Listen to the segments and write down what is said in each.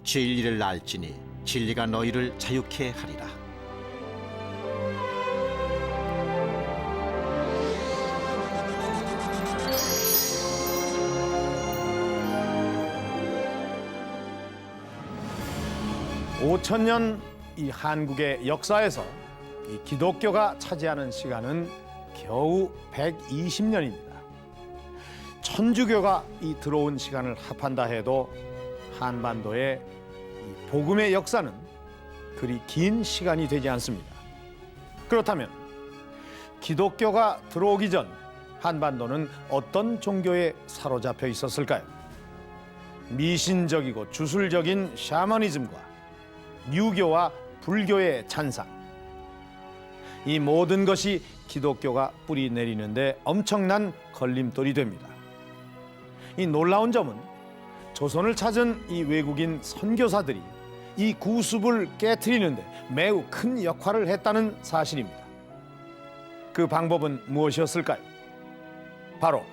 진리를 알지니 진리가 너희를 자유케 하리라. (5,000년) 이 한국의 역사에서 이 기독교가 차지하는 시간은 겨우 120년입니다. 천주교가 이 들어온 시간을 합한다 해도 한반도의 이 복음의 역사는 그리 긴 시간이 되지 않습니다. 그렇다면 기독교가 들어오기 전 한반도는 어떤 종교에 사로잡혀 있었을까요? 미신적이고 주술적인 샤머니즘과 유교와 불교의 찬상, 이 모든 것이 기독교가 뿌리 내리는데 엄청난 걸림돌이 됩니다. 이 놀라운 점은 조선을 찾은 이 외국인 선교사들이 이 구습을 깨트리는데 매우 큰 역할을 했다는 사실입니다. 그 방법은 무엇이었을까요? 바로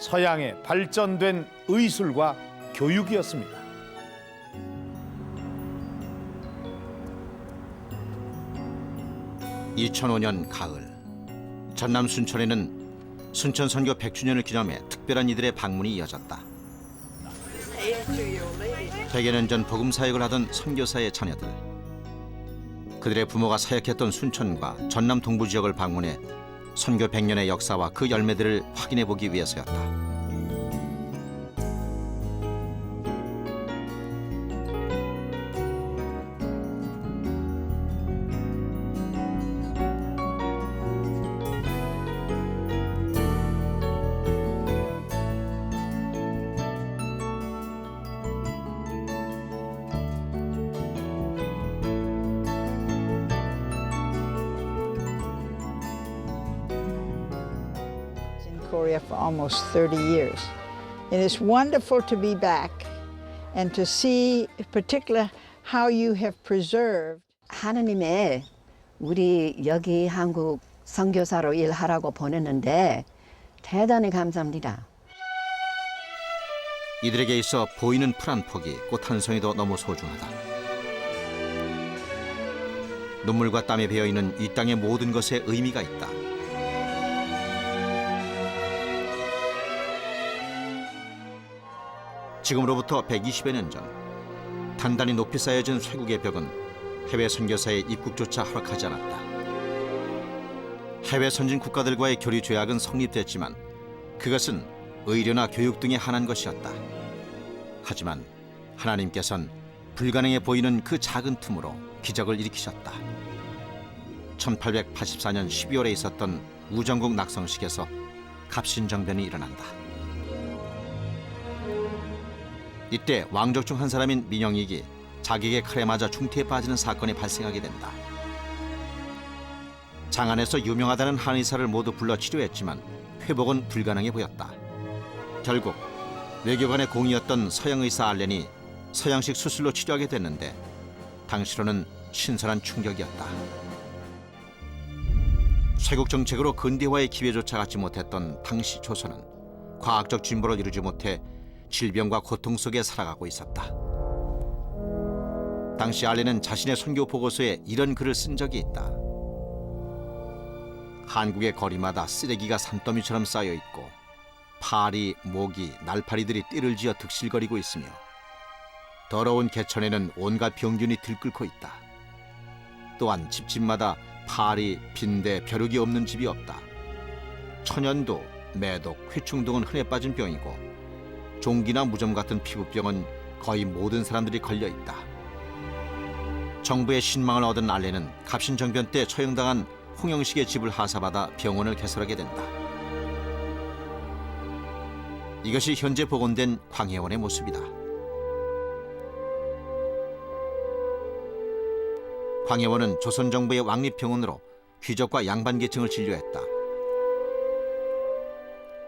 서양의 발전된 의술과 교육이었습니다. 2005년 가을, 전남 순천에는 순천 선교 100주년을 기념해 특별한 이들의 방문이 이어졌다. 100여 년 전 복음 사역을 하던 선교사의 자녀들, 그들의 부모가 사역했던 순천과 전남 동부 지역을 방문해 선교 100년의 역사와 그 열매들을 확인해 보기 위해서였다. Korea for almost 30 years. And it's wonderful to be back and to see in particular how you have preserved. 하느님의 우리 여기 한국 선교사로 일하라고 보냈는데 대단히 감사합니다. 이들에게 있어 보이는 풀 한 폭이 꽃 한 송이도 너무 소중하다. 눈물과 땀에 배어있는 이 땅의 모든 것에 의미가 있다. 지금으로부터 120여 년 전, 단단히 높이 쌓여진 쇄국의 벽은 해외 선교사의 입국조차 허락하지 않았다. 해외 선진 국가들과의 교류 조약은 성립됐지만 그것은 의료나 교육 등에 한한 것이었다. 하지만 하나님께서는 불가능해 보이는 그 작은 틈으로 기적을 일으키셨다. 1884년 12월에 있었던 우정국 낙성식에서 갑신정변이 일어난다. 이때 왕족 중 한 사람인 민영익이 자기의 칼에 맞아 중태에 빠지는 사건이 발생하게 된다. 장안에서 유명하다는 한의사를 모두 불러 치료했지만 회복은 불가능해 보였다. 결국 외교관의 공이었던 서양의사 알렌이 서양식 수술로 치료하게 됐는데 당시로는 신선한 충격이었다. 쇄국 정책으로 근대화의 기회조차 갖지 못했던 당시 조선은 과학적 진보를 이루지 못해 질병과 고통 속에 살아가고 있었다. 당시 알렌은 자신의 선교 보고서에 이런 글을 쓴 적이 있다. 한국의 거리마다 쓰레기가 산더미처럼 쌓여 있고 파리, 모기, 날파리들이 띠를 지어 득실거리고 있으며 더러운 개천에는 온갖 병균이 들끓고 있다. 또한 집집마다 파리, 빈대, 벼룩이 없는 집이 없다. 천연두, 매독, 회충 등은 흔해 빠진 병이고 종기나 무좀 같은 피부병은 거의 모든 사람들이 걸려 있다. 정부의 신망을 얻은 알렌은 갑신정변 때 처형당한 홍영식의 집을 하사받아 병원을 개설하게 된다. 이것이 현재 복원된 광해원의 모습이다. 광해원은 조선정부의 왕립병원으로 귀족과 양반계층을 진료했다.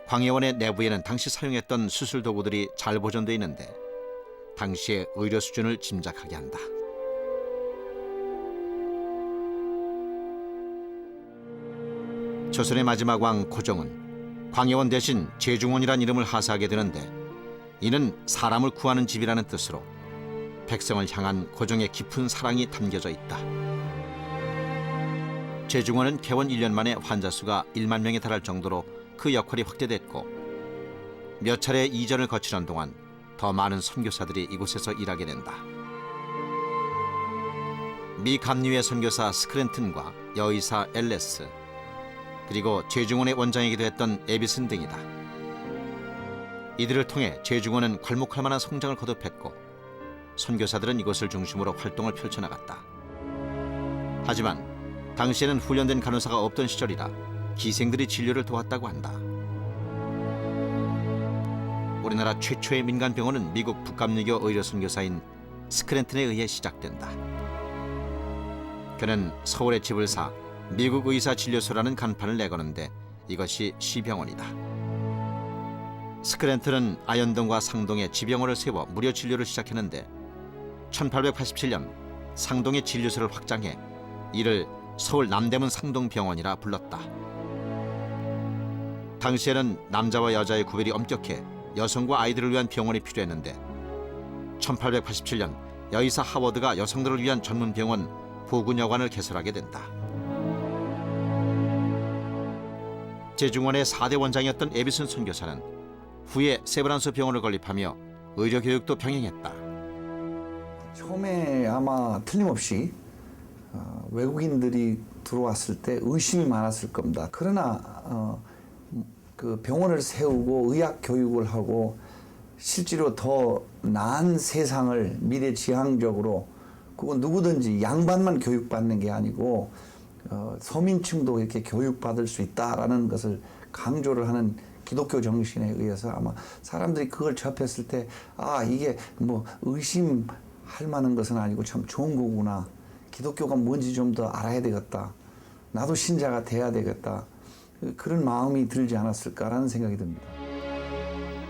광해원의 내부에는 당시 사용했던 수술 도구들이 잘 보존돼 있는데 당시의 의료 수준을 짐작하게 한다. 조선의 마지막 왕 고종은 광해원 대신 제중원이란 이름을 하사하게 되는데 이는 사람을 구하는 집이라는 뜻으로 백성을 향한 고종의 깊은 사랑이 담겨져 있다. 제중원은 개원 1년 만에 환자 수가 1만 명에 달할 정도로 그 역할이 확대됐고 몇 차례 이전을 거치는 동안 더 많은 선교사들이 이곳에서 일하게 된다. 미 감리회 선교사 스크랜튼과 여의사 엘레스 그리고 제중원의 원장이기도 했던 에비슨 등이다. 이들을 통해 제중원은 괄목할 만한 성장을 거듭했고 선교사들은 이곳을 중심으로 활동을 펼쳐나갔다. 하지만 당시에는 훈련된 간호사가 없던 시절이라 기생들이 진료를 도왔다고 한다. 우리나라 최초의 민간병원은 미국 북감리교 의료선교사인 스크랜튼에 의해 시작된다. 그는 서울에 집을 사 미국 의사 진료소라는 간판을 내거는데 이것이 시병원이다. 스크랜튼은 아현동과 상동에 지병원을 세워 무료 진료를 시작했는데 1887년 상동의 진료소를 확장해 이를 서울 남대문 상동병원이라 불렀다. 당시에는 남자와 여자의 구별이 엄격해 여성과 아이들을 위한 병원이 필요했는데 1887년 여의사 하워드가 여성들을 위한 전문 병원 보군여관을 개설하게 된다. 제중원의 4대 원장이었던 에비슨 선교사는 후에 세브란스 병원을 건립하며 의료교육도 병행했다. 처음에 아마 틀림없이 외국인들이 들어왔을 때 의심이 많았을 겁니다. 그러나 그 병원을 세우고 의학 교육을 하고 실제로 더 나은 세상을 미래지향적으로 그건 누구든지 양반만 교육받는 게 아니고 서민층도 이렇게 교육받을 수 있다라는 것을 강조를 하는 기독교 정신에 의해서 아마 사람들이 그걸 접했을 때 이게 뭐 의심할 만한 것은 아니고 참 좋은 거구나. 기독교가 뭔지 좀 더 알아야 되겠다. 나도 신자가 돼야 되겠다. 그런 마음이 들지 않았을까라는 생각이 듭니다.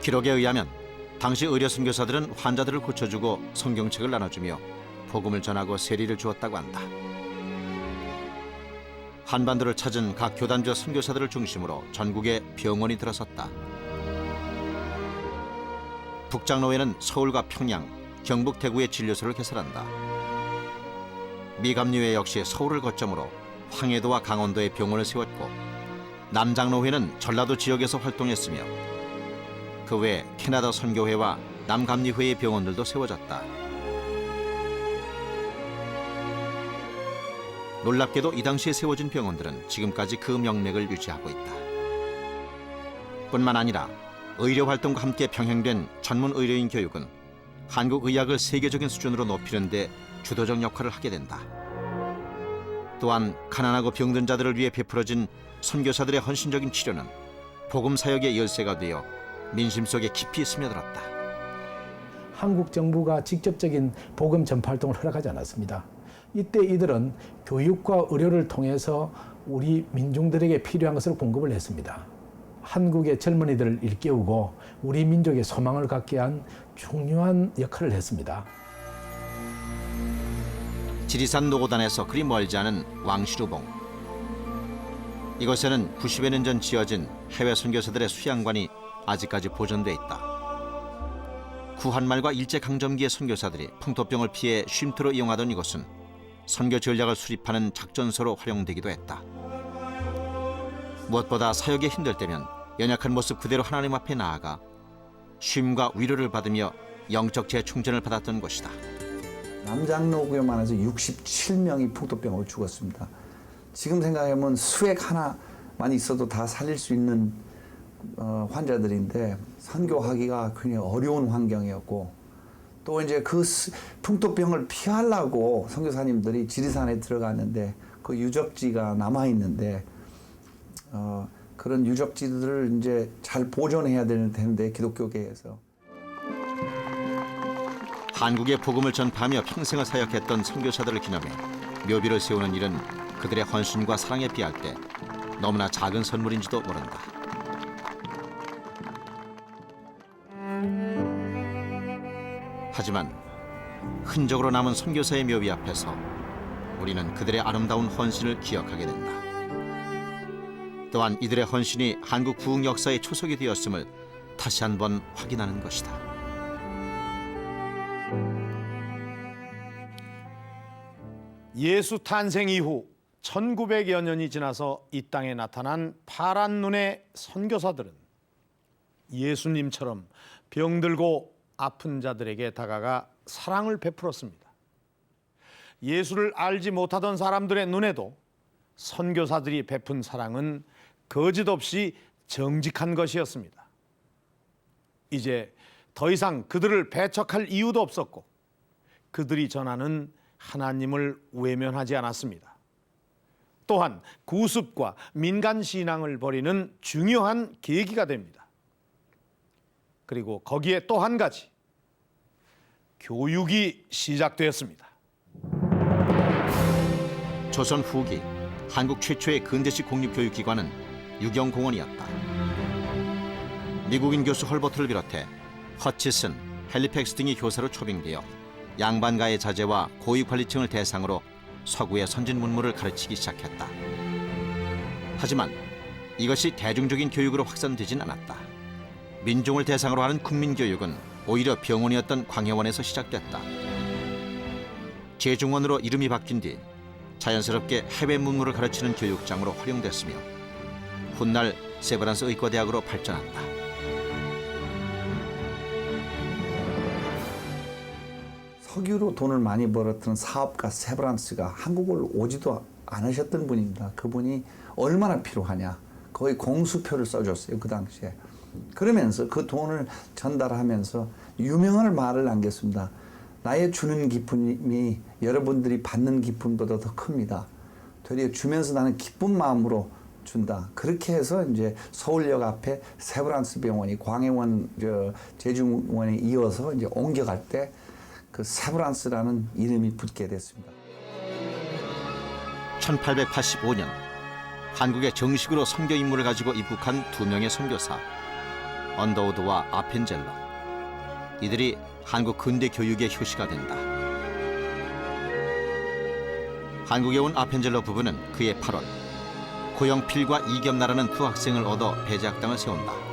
기록에 의하면 당시 의료 선교사들은 환자들을 고쳐주고 성경책을 나눠주며 복음을 전하고 세리를 주었다고 한다. 한반도를 찾은 각 교단조 선교사들을 중심으로 전국에 병원이 들어섰다. 북장로회는 서울과 평양, 경북 대구에 진료소를 개설한다. 미감리회 역시 서울을 거점으로 황해도와 강원도에 병원을 세웠고 남장로회는 전라도 지역에서 활동했으며 그 외 캐나다 선교회와 남감리회의 병원들도 세워졌다. 놀랍게도 이 당시에 세워진 병원들은 지금까지 그 명맥을 유지하고 있다. 뿐만 아니라 의료활동과 함께 병행된 전문 의료인 교육은 한국 의학을 세계적인 수준으로 높이는 데 주도적 역할을 하게 된다. 또한 가난하고 병든 자들을 위해 베풀어진 선교사들의 헌신적인 치료는 복음 사역의 열쇠가 되어 민심 속에 깊이 스며들었다. 한국 정부가 직접적인 복음 전파 활동을 허락하지 않았습니다. 이때 이들은 교육과 의료를 통해서 우리 민중들에게 필요한 것을 공급을 했습니다. 한국의 젊은이들을 일깨우고 우리 민족의 소망을 갖게 한 중요한 역할을 했습니다. 지리산 노고단에서 그리 멀지 않은 왕시루봉. 이곳에는 90여 년 전 지어진 해외 선교사들의 수양관이 아직까지 보존돼 있다. 구한말과 일제강점기의 선교사들이 풍토병을 피해 쉼터로 이용하던 이곳은 선교 전략을 수립하는 작전소로 활용되기도 했다. 무엇보다 사역에 힘들 때면 연약한 모습 그대로 하나님 앞에 나아가 쉼과 위로를 받으며 영적 재충전을 받았던 곳이다. 남장로교만 해서 67명이 풍토병으로 죽었습니다. 지금 생각하면 수액 하나만 있어도 다 살릴 수 있는 환자들인데 선교하기가 굉장히 어려운 환경이었고 또 이제 그 풍토병을 피하려고 선교사님들이 지리산에 들어갔는데 그 유적지가 남아 있는데 그런 유적지들을 이제 잘 보존해야 되는데 기독교계에서 한국의 복음을 전파하며 평생을 사역했던 선교사들을 기념해 묘비를 세우는 일은 그들의 헌신과 사랑에 비할 때 너무나 작은 선물인지도 모른다. 하지만 흔적으로 남은 선교사의 묘비 앞에서 우리는 그들의 아름다운 헌신을 기억하게 된다. 또한 이들의 헌신이 한국 부흥 역사의 초석이 되었음을 다시 한번 확인하는 것이다. 예수 탄생 이후 1900여 년이 지나서 이 땅에 나타난 파란 눈의 선교사들은 예수님처럼 병들고 아픈 자들에게 다가가 사랑을 베풀었습니다. 예수를 알지 못하던 사람들의 눈에도 선교사들이 베푼 사랑은 거짓없이 정직한 것이었습니다. 이제 더 이상 그들을 배척할 이유도 없었고 그들이 전하는 하나님을 외면하지 않았습니다. 또한 구습과 민간 신앙을 버리는 중요한 계기가 됩니다. 그리고 거기에 또 한 가지, 교육이 시작되었습니다. 조선 후기 한국 최초의 근대식 공립교육기관은 유경공원이었다. 미국인 교수 헐버트를 비롯해 허치슨, 헬리팩스 등이 교사로 초빙되어 양반가의 자제와 고위 관리층을 대상으로 서구의 선진 문물을 가르치기 시작했다. 하지만 이것이 대중적인 교육으로 확산되진 않았다. 민중을 대상으로 하는 국민교육은 오히려 병원이었던 광해원에서 시작됐다. 제중원으로 이름이 바뀐 뒤 자연스럽게 해외 문물을 가르치는 교육장으로 활용됐으며 훗날 세브란스 의과대학으로 발전한다. 석유로 돈을 많이 벌었던 사업가 세브란스가 한국을 오지도 않으셨던 분입니다. 그분이 얼마나 필요하냐. 거의 공수표를 써줬어요. 그 당시에. 그러면서 그 돈을 전달하면서 유명한 말을 남겼습니다. 나의 주는 기쁨이 여러분들이 받는 기쁨보다 더 큽니다. 되려 주면서 나는 기쁜 마음으로 준다. 그렇게 해서 이제 서울역 앞에 세브란스 병원이 광해원 제중원에 이어서 이제 옮겨갈 때 그 세브란스라는 이름이 붙게 됐습니다. 1885년 한국에 정식으로 선교 임무를 가지고 입국한 두 명의 선교사 언더우드와 아펜젤러. 이들이 한국 근대 교육의 효시가 된다. 한국에 온 아펜젤러 부부는 그해 8월 고영필과 이겸나라는 두 학생을 얻어 배제학당을 세운다.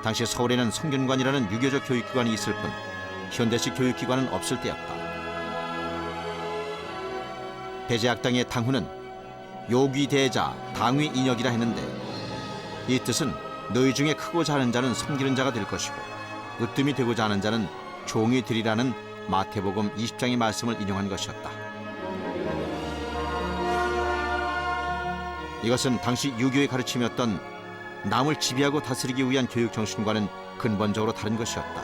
당시 서울에는 성균관이라는 유교적 교육기관이 있을 뿐 현대식 교육기관은 없을 때였다. 배제학당의 당후는 요귀대자 당위인역이라 했는데 이 뜻은 너희 중에 크고 자는 자는 섬기는 자가 될 것이고 으뜸이 되고자 하는 자는 종이 되리라는 마태복음 20장의 말씀을 인용한 것이었다. 이것은 당시 유교의 가르침이었던 남을 지배하고 다스리기 위한 교육 정신과는 근본적으로 다른 것이었다.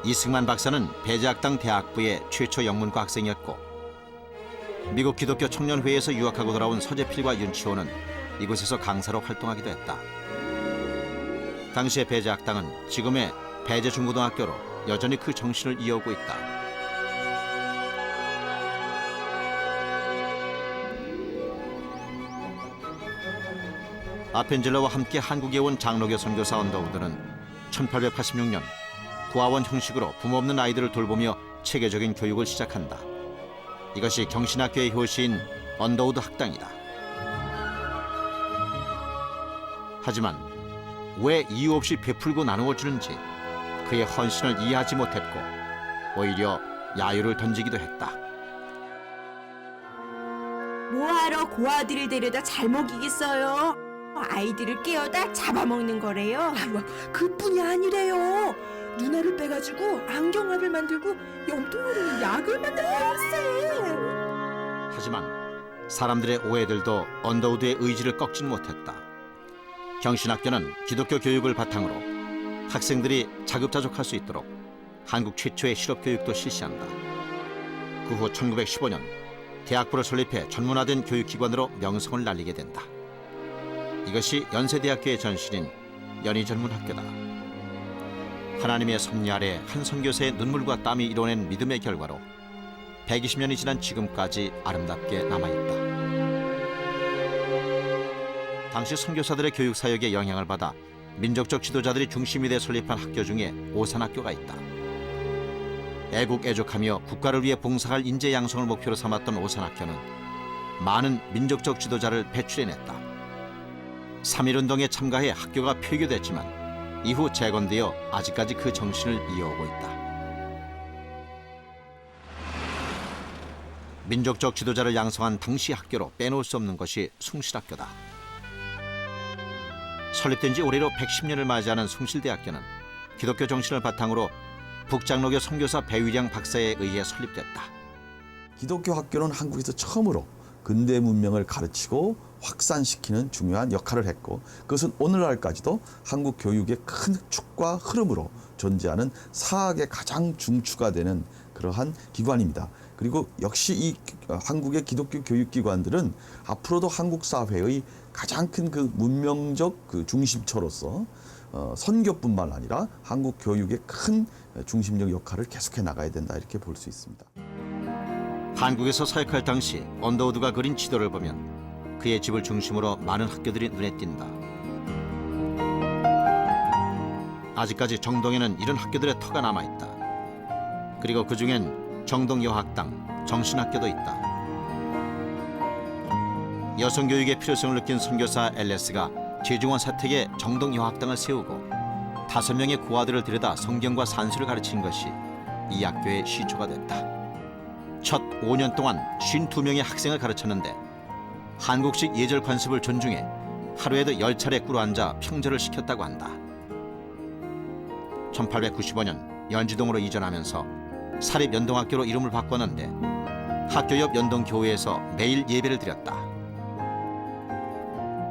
이승만 박사는 배제학당 대학부의 최초 영문과 학생이었고 미국 기독교 청년회에서 유학하고 돌아온 서재필과 윤치호는 이곳에서 강사로 활동하기도 했다. 당시의 배제학당은 지금의 배제중고등학교로 여전히 그 정신을 이어오고 있다. 아펜젤러와 함께 한국에 온 장로교 선교사 언더우드는 1886년 구하원 형식으로 부모 없는 아이들을 돌보며 체계적인 교육을 시작한다. 이것이 경신학교의 효시인 언더우드 학당이다. 하지만 왜 이유 없이 베풀고 나누어 주는지 그의 헌신을 이해하지 못했고 오히려 야유를 던지기도 했다. 뭐하러 고아들을 데려다 잘 먹이겠어요? 아이들을 깨워다 잡아먹는 거래요. 아이고, 그뿐이 아니래요. 누나를 빼가지고 안경알을 만들고 염통으로 약을 만들어요, 쌤. 하지만 사람들의 오해들도 언더우드의 의지를 꺾진 못했다. 경신학교는 기독교 교육을 바탕으로 학생들이 자급자족할 수 있도록 한국 최초의 실업교육도 실시한다. 그 후 1915년 대학부를 설립해 전문화된 교육기관으로 명성을 날리게 된다. 이것이 연세대학교의 전신인 연희전문학교다. 하나님의 섭리 아래 한 선교사의 눈물과 땀이 이뤄낸 믿음의 결과로 120년이 지난 지금까지 아름답게 남아있다. 당시 선교사들의 교육 사역에 영향을 받아 민족적 지도자들이 중심이 돼 설립한 학교 중에 오산학교가 있다. 애국애족하며 국가를 위해 봉사할 인재 양성을 목표로 삼았던 오산학교는 많은 민족적 지도자를 배출해냈다. 3.1운동에 참가해 학교가 폐교됐지만 이후 재건되어 아직까지 그 정신을 이어오고 있다. 민족적 지도자를 양성한 당시 학교로 빼놓을 수 없는 것이 숭실학교다. 설립된 지 올해로 110년을 맞이하는 숭실대학교는 기독교 정신을 바탕으로 북장로교 선교사 배위량 박사에 의해 설립됐다. 기독교 학교는 한국에서 처음으로 근대 문명을 가르치고 확산시키는 중요한 역할을 했고, 그것은 오늘날까지도 한국 교육의 큰 축과 흐름으로 존재하는 사학의 가장 중추가 되는 그러한 기관입니다. 그리고 역시 이 한국의 기독교 교육기관들은 앞으로도 한국 사회의 가장 큰 그 문명적 그 중심처로서 선교뿐만 아니라 한국 교육의 큰 중심적 역할을 계속해 나가야 된다, 이렇게 볼 수 있습니다. 한국에서 사역할 당시 언더우드가 그린 지도를 보면 그의 집을 중심으로 많은 학교들이 눈에 띈다. 아직까지 정동에는 이런 학교들의 터가 남아있다. 그리고 그중엔 정동여학당, 정신학교도 있다. 여성교육의 필요성을 느낀 선교사 엘레스가 제중원 사택에 정동여학당을 세우고 5명의 고아들을 데려다 성경과 산수를 가르친 것이 이 학교의 시초가 됐다. 첫 5년 동안 52명의 학생을 가르쳤는데 한국식 예절 관습을 존중해 하루에도 10차례 꿇어앉아 평절을 시켰다고 한다. 1895년 연지동으로 이전하면서 사립연동학교로 이름을 바꿨는데 학교 옆 연동교회에서 매일 예배를 드렸다.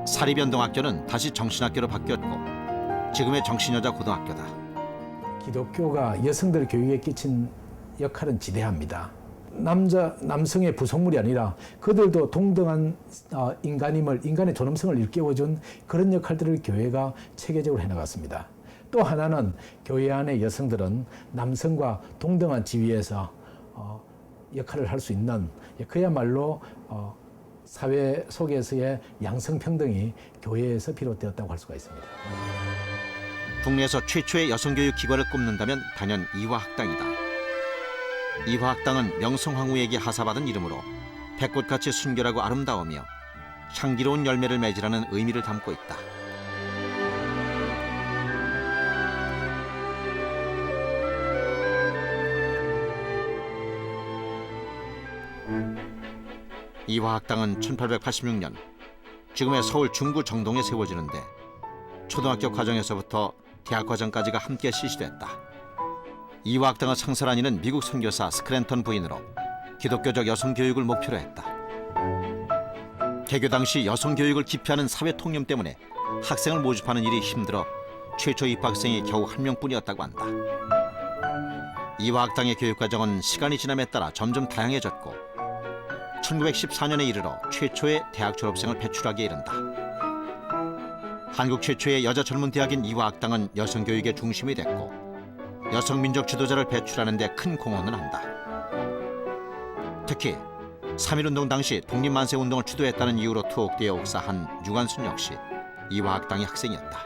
사립연동학교는 다시 정신학교로 바뀌었고 지금의 정신여자고등학교다. 기독교가 여성들 교육에 끼친 역할은 지대합니다. 남성의 부속물이 아니라 그들도 동등한 인간임을, 인간의 존엄성을 일깨워준 그런 역할들을 교회가 체계적으로 해나갔습니다. 또 하나는 교회 안의 여성들은 남성과 동등한 지위에서 역할을 할 수 있는, 그야말로 사회 속에서의 양성평등이 교회에서 비롯되었다고 할 수가 있습니다. 국내에서 최초의 여성교육 기관을 꼽는다면 단연 이화학당이다. 이화학당은 명성황후에게 하사받은 이름으로 백꽃같이 순결하고 아름다우며 향기로운 열매를 맺으라는 의미를 담고 있다. 이화학당은 1886년 지금의 서울 중구 정동에 세워지는데 초등학교 과정에서부터 대학 과정까지가 함께 실시됐다. 이화학당을 창설한 이는 미국 선교사 스크랜턴 부인으로 기독교적 여성교육을 목표로 했다. 개교 당시 여성교육을 기피하는 사회 통념 때문에 학생을 모집하는 일이 힘들어 최초 입학생이 겨우 1명뿐이었다고 한다. 이화학당의 교육과정은 시간이 지남에 따라 점점 다양해졌고 1914년에 이르러 최초의 대학 졸업생을 배출하기에 이른다. 한국 최초의 여자 전문 대학인 이화학당은 여성교육의 중심이 됐고 여성민족 지도자를 배출하는 데 큰 공헌을 한다. 특히 3.1운동 당시 독립만세운동을 주도했다는 이유로 투옥되어 옥사한 유관순 역시 이화학당의 학생이었다.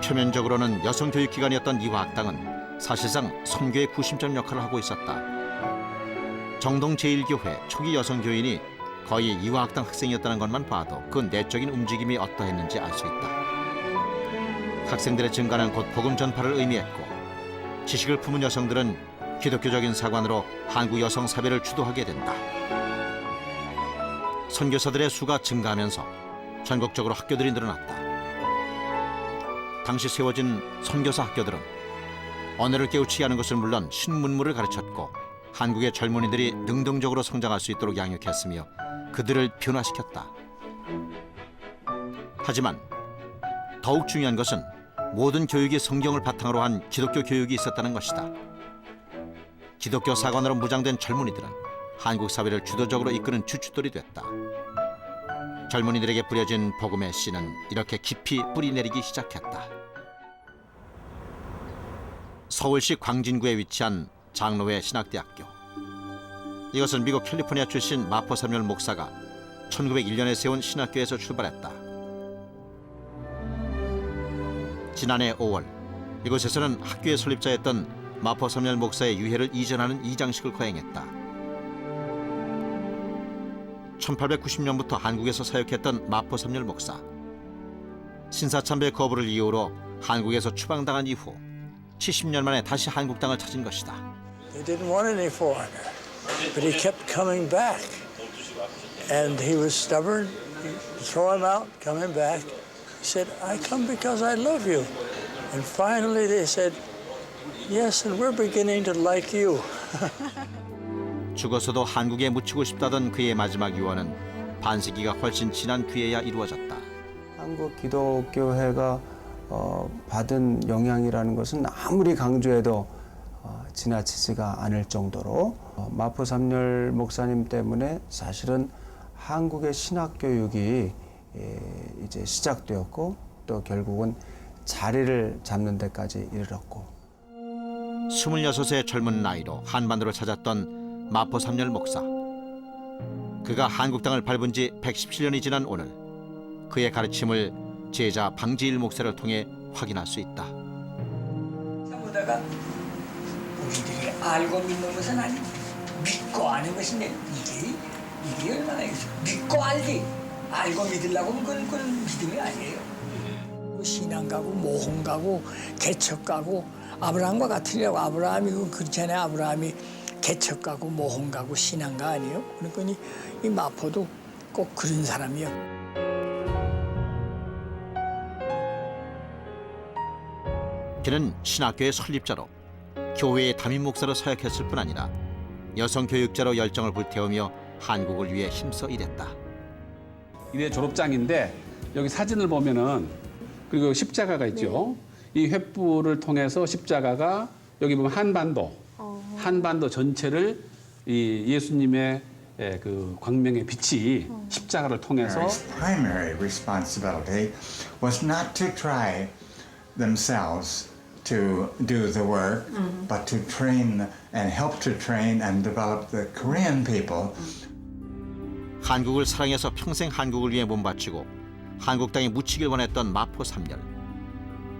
표면적으로는 여성교육기관이었던 이화학당은 사실상 선교의 구심점 역할을 하고 있었다. 정동 제1교회 초기 여성교인이 거의 이화학당 학생이었다는 것만 봐도 그 내적인 움직임이 어떠했는지 알 수 있다. 학생들의 증가는 곧 복음 전파를 의미했고 지식을 품은 여성들은 기독교적인 사관으로 한국 여성 사회를 주도하게 된다. 선교사들의 수가 증가하면서 전국적으로 학교들이 늘어났다. 당시 세워진 선교사 학교들은 언어를 깨우치게 하는 것은 물론 신문물을 가르쳤고 한국의 젊은이들이 능동적으로 성장할 수 있도록 양육했으며 그들을 변화시켰다. 하지만 더욱 중요한 것은 모든 교육이 성경을 바탕으로 한 기독교 교육이 있었다는 것이다. 기독교 사관으로 무장된 젊은이들은 한국 사회를 주도적으로 이끄는 주춧돌이 됐다. 젊은이들에게 뿌려진 복음의 씨는 이렇게 깊이 뿌리내리기 시작했다. 서울시 광진구에 위치한 장로회 신학대학교. 이것은 미국 캘리포니아 출신 마포 사뮤엘 목사가 1901년에 세운 신학교에서 출발했다. 지난해 5월 이곳에서는 학교의 설립자였던 마포 사뮤엘 목사의 유해를 이전하는 이장식을 거행했다. 1890년부터 한국에서 사역했던 마포 사뮤엘 목사. 신사참배 거부를 이유로 한국에서 추방당한 이후 70년 만에 다시 한국 땅을 찾은 것이다. They didn't want any foreigner, but he kept coming back. And he was stubborn. You throw him out, coming back. He said, I come because I love you. And finally they said, yes, and we're beginning to like you. 죽어서도 한국에 묻히고 싶다던 그의 마지막 유언은 반세기가 훨씬 지난 뒤에야 이루어졌다. 한국 기독교회가 받은 영향이라는 것은 아무리 강조해도 지나치지가 않을 정도로 마포 삼열 목사님 때문에 사실은 한국의 신학 교육이 이제 시작되었고 또 결국은 자리를 잡는 데까지 이르렀고 26의 젊은 나이로 한반도를 찾았던 마포 삼열 목사. 그가 한국 땅을 밟은 지 117년이 지난 오늘 그의 가르침을 제자 방지일 목사를 통해 확인할 수 있다. 보다가 우리들이 알고 믿는 것은 아니고 믿고 아는 것인데 이게 얼마나 믿고 알기 알고 믿으려고 하면 그건 믿음이 아니에요. 신앙 가고 모험 가고 개척 가고 아브라함과 같으려고 아브라함이 그렇잖아요. 아브라함이 개척 가고 모험 가고 신앙가 아니에요. 그러니까 이 마포도 꼭 그런 사람이요. 그는 신학교의 설립자로 교회의 담임 목사로 서약했을 뿐 아니라 여성 교육자로 열정을 불태우며 한국을 위해 힘써 일했다. 이대 졸업장인데 여기 사진을 보면은 그리고 십자가가 있죠. 이 횃불을 통해서 십자가가 여기 보면 한반도 전체를 이 예수님의 그 광명의 빛이 십자가를 통해서 primary responsibility was not to try themselves to do the work, but to train and help to train and develop the Korean people. 한국을 사랑해서 평생 한국을 위해 몸바치고 한국 땅에 묻히길 원했던 마포 삼열.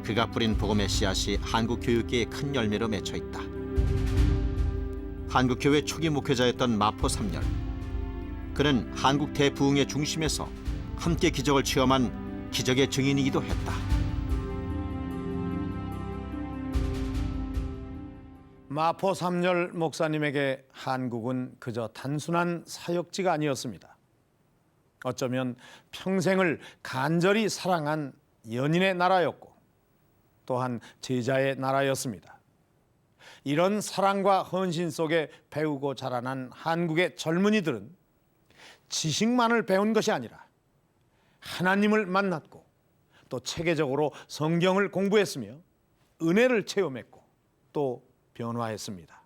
그가 뿌린 복음의 씨앗이 한국 교육계의 큰 열매로 맺혀 있다. 한국 교회 초기 목회자였던 마포 삼열. 그는 한국 대부흥의 중심에서 함께 기적을 체험한 기적의 증인이기도 했다. 마포 삼열 목사님에게 한국은 그저 단순한 사역지가 아니었습니다. 어쩌면 평생을 간절히 사랑한 연인의 나라였고 또한 제자의 나라였습니다. 이런 사랑과 헌신 속에 배우고 자라난 한국의 젊은이들은 지식만을 배운 것이 아니라 하나님을 만났고 또 체계적으로 성경을 공부했으며 은혜를 체험했고 또 변화했습니다.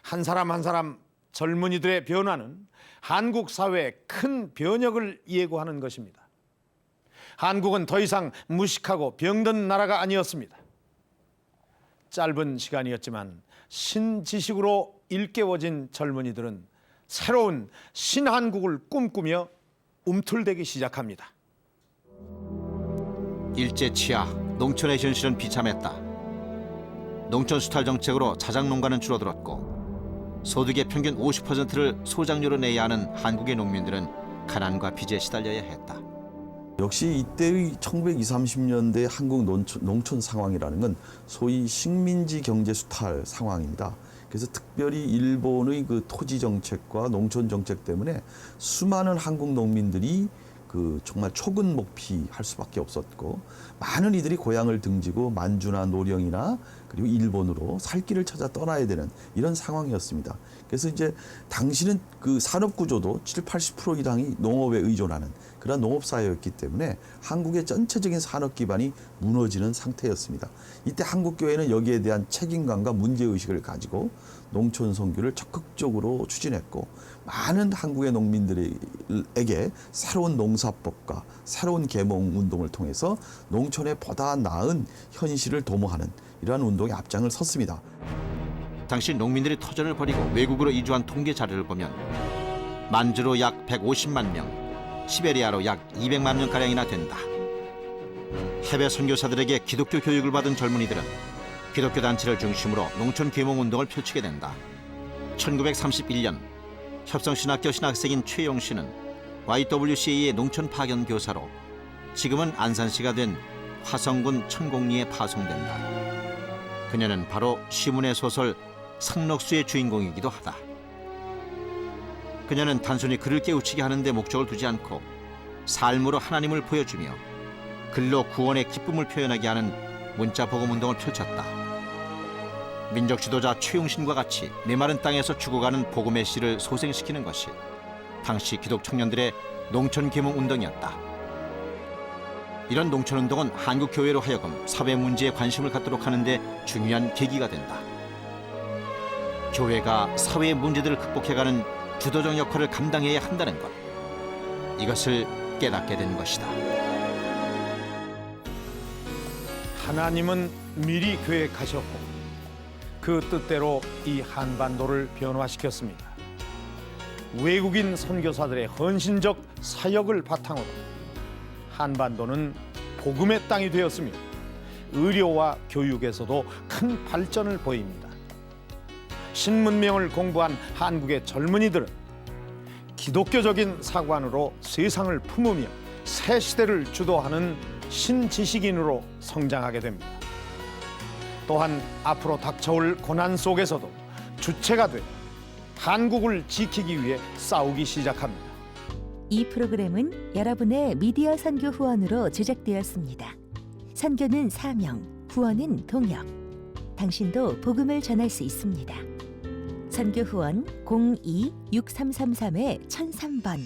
한 사람 한 사람 젊은이들의 변화는 한국 사회의 큰 변혁을 예고하는 것입니다. 한국은 더 이상 무식하고 병든 나라가 아니었습니다. 짧은 시간이었지만 신지식으로 일깨워진 젊은이들은 새로운 신한국을 꿈꾸며 움틀대기 시작합니다. 일제 치하, 농촌의 현실은 비참했다. 농촌 수탈 정책으로 자작농가는 줄어들었고 소득의 평균 50%를 소작료로 내야 하는 한국의 농민들은 가난과 빚에 시달려야 했다. 역시 이때의 1920, 30년대 한국 농촌 상황이라는 건 소위 식민지 경제 수탈 상황입니다. 그래서 특별히 일본의 그 토지 정책과 농촌 정책 때문에 수많은 한국 농민들이 그 정말 초근목피할 수밖에 없었고 많은 이들이 고향을 등지고 만주나 노령이나 그리고 일본으로 살 길을 찾아 떠나야 되는 이런 상황이었습니다. 그래서 이제 당시는 그 산업 구조도 70-80% 이상이 농업에 의존하는 그런 농업사회였기 때문에 한국의 전체적인 산업 기반이 무너지는 상태였습니다. 이때 한국교회는 여기에 대한 책임감과 문제의식을 가지고 농촌 선교를 적극적으로 추진했고 많은 한국의 농민들에게 새로운 농사법과 새로운 계몽 운동을 통해서 농촌에 보다 나은 현실을 도모하는 이러한 운동에 앞장을 섰습니다. 당시 농민들이 터전을 버리고 외국으로 이주한 통계 자료를 보면 만주로 약 150만 명, 시베리아로 약 200만 명가량이나 된다. 해외 선교사들에게 기독교 교육을 받은 젊은이들은 기독교 단체를 중심으로 농촌 계몽 운동을 펼치게 된다. 1931년 협성신학교 신학생인 최용 씨는 YWCA의 농촌 파견 교사로 지금은 안산시가 된 화성군 천곡리에 파송된다. 그녀는 바로 시문의 소설 상록수의 주인공이기도 하다. 그녀는 단순히 그를 깨우치게 하는 데 목적을 두지 않고 삶으로 하나님을 보여주며 글로 구원의 기쁨을 표현하게 하는 문자 복음 운동을 펼쳤다. 민족 지도자 최용신과 같이 메마른 땅에서 죽어가는 복음의 씨를 소생시키는 것이 당시 기독 청년들의 농촌 계몽 운동이었다. 이런 농촌 운동은 한국 교회로 하여금 사회 문제에 관심을 갖도록 하는 데 중요한 계기가 된다. 교회가 사회의 문제들을 극복해가는 주도적 역할을 감당해야 한다는 것, 이것을 깨닫게 된 것이다. 하나님은 미리 계획하셨고 그 뜻대로 이 한반도를 변화시켰습니다. 외국인 선교사들의 헌신적 사역을 바탕으로 한반도는 복음의 땅이 되었으며 의료와 교육에서도 큰 발전을 보입니다. 신문명을 공부한 한국의 젊은이들은 기독교적인 사관으로 세상을 품으며 새 시대를 주도하는 신지식인으로 성장하게 됩니다. 또한 앞으로 닥쳐올 고난 속에서도 주체가 돼 한국을 지키기 위해 싸우기 시작합니다. 이 프로그램은 여러분의 미디어 선교 후원으로 제작되었습니다. 선교는 사명, 후원은 동역. 당신도 복음을 전할 수 있습니다. 선교 후원 02-6333-1003번.